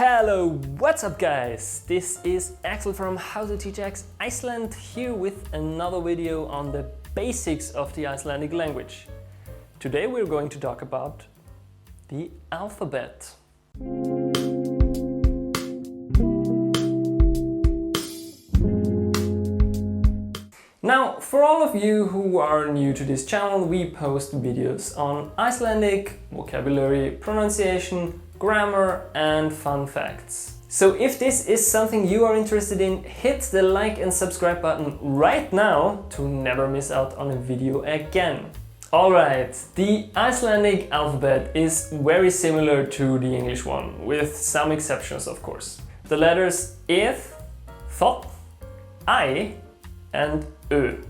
Hello, what's up guys? This is Axel from How to Teach X Iceland here with another video on the basics of the Icelandic language. Today we're going to talk about the alphabet. Now, for all of you who are new to this channel, we post videos on Icelandic, vocabulary, pronunciation, grammar and fun facts. So if this is something you are interested in, hit the like and subscribe button right now to never miss out on a video again. Alright, the Icelandic alphabet is very similar to the English one, with some exceptions of course. The letters ith, thot, I and ö.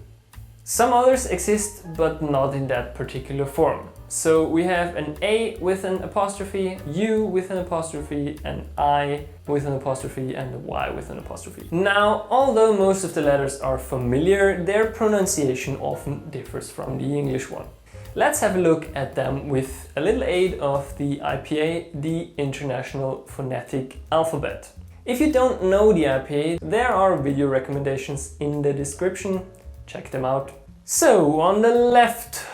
Some others exist, but not in that particular form. So we have an A with an apostrophe, U with an apostrophe, an I with an apostrophe, and a Y with an apostrophe. Now, although most of the letters are familiar, their pronunciation often differs from the English one. Let's have a look at them with a little aid of the IPA, the International Phonetic Alphabet. If you don't know the IPA, there are video recommendations in the description. Check them out. So, on the left,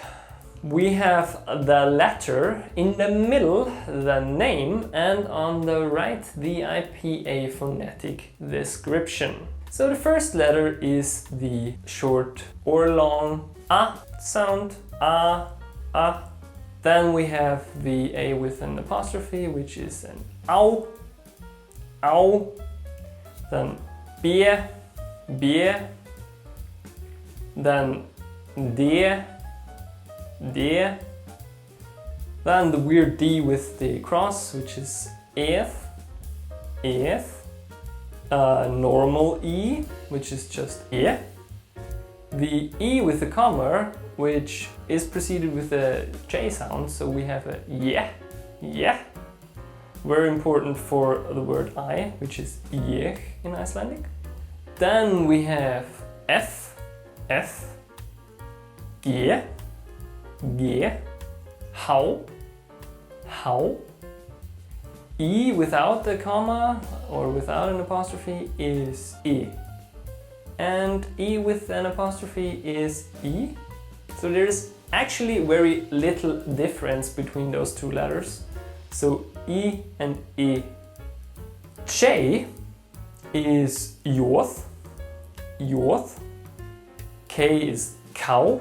we have the letter, in the middle the name, and on the right the IPA phonetic description. So the first letter is the short or long A sound, A. Then we have the A with an apostrophe, which is an au, au. Then B, B. Then D, D. Then the weird D with the cross, which is if, normal E, which is just E. The E with the comma, which is preceded with a J sound, so we have a yeah, yeah. Very important for the word I, which is ég in Icelandic. Then we have F, F, G, G, how, E without a comma or without an apostrophe is E. And E with an apostrophe is E. So there's actually very little difference between those two letters. So E and E. J is yoth, yoth. K is cow,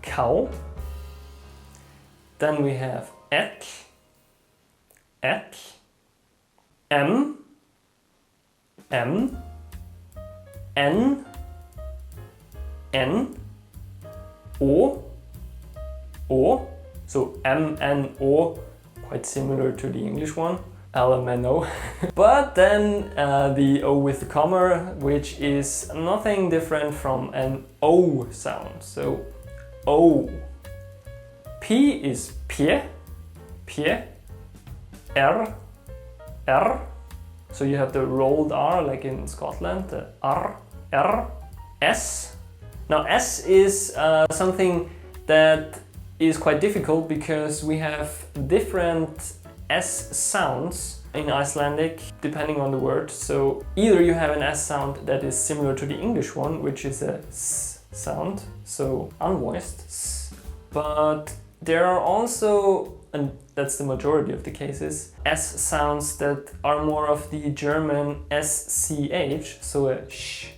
cow. Then we have et, et. M, M. N, N. O, O. So M, N, O, quite similar to the English one. LMNO. But then the O with the comma, which is nothing different from an O sound. So O. P is pie, pie. R, R. So you have the rolled R like in Scotland, the R, R. S. Now S is something that is quite difficult because we have different S sounds in Icelandic depending on the word. So either you have an S sound that is similar to the English one, which is a S sound, so unvoiced S. But there are also, and that's the majority of the cases, S sounds that are more of the German SCH, so a sh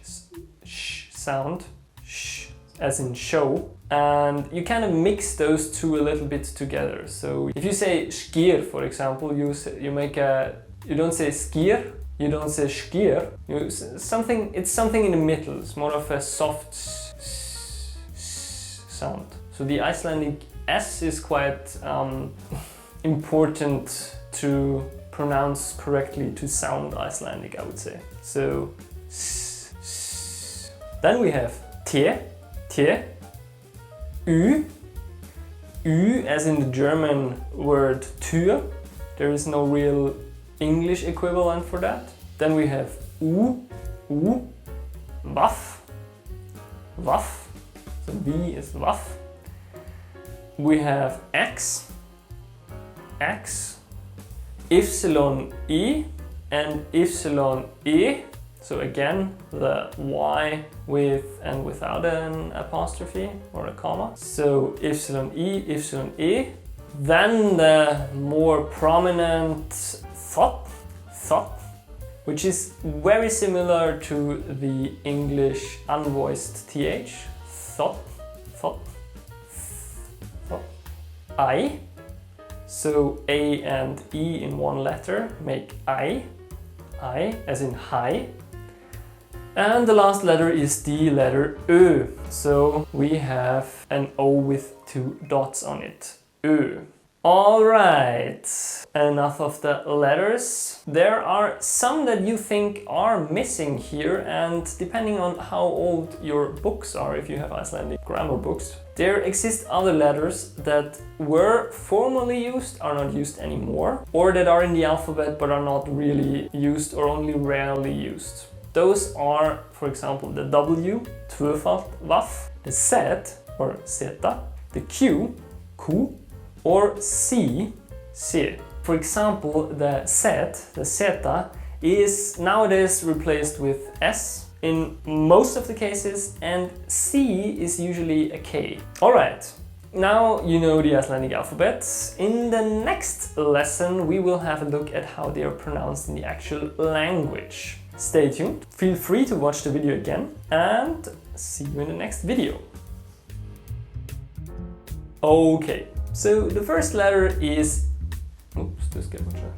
sound, sh, as in show. And you kind of mix those two a little bit together. So if you say skier, for example, you don't say skier, you don't say skier. It's something in the middle. It's more of a soft sound. So the Icelandic S is quite important to pronounce correctly, to sound Icelandic, I would say. So then we have T, Ü, Ü as in the German word Tür. There is no real English equivalent for that. Then we have U, Waff, Waff. So V is Waff. We have X, ypsilon I and ypsilon E. So again, the Y with and without an apostrophe or a comma. So ypsilon I, ypsilon E. Then the more prominent thought, which is very similar to the English unvoiced th. Thought. I. So A and E in one letter make I as in high. And the last letter is the letter Ö. So we have an O with 2 dots on it. Ö. Alright, enough of the letters. There are some that you think are missing here, and depending on how old your books are, if you have Icelandic grammar books, there exist other letters that were formerly used, are not used anymore, or that are in the alphabet but are not really used or only rarely used. Those are, for example, the W, tvöfalt vaff, the Z, or zeta, the Q, ku, or C, C. For example, the Z, the zeta, is nowadays replaced with S in most of the cases, and C is usually a K. Alright, now you know the Icelandic alphabet. In the next lesson we will have a look at how they are pronounced in the actual language. Stay tuned, feel free to watch the video again, and see you in the next video. Okay. So the first letter is, oops, das geht mal schnell.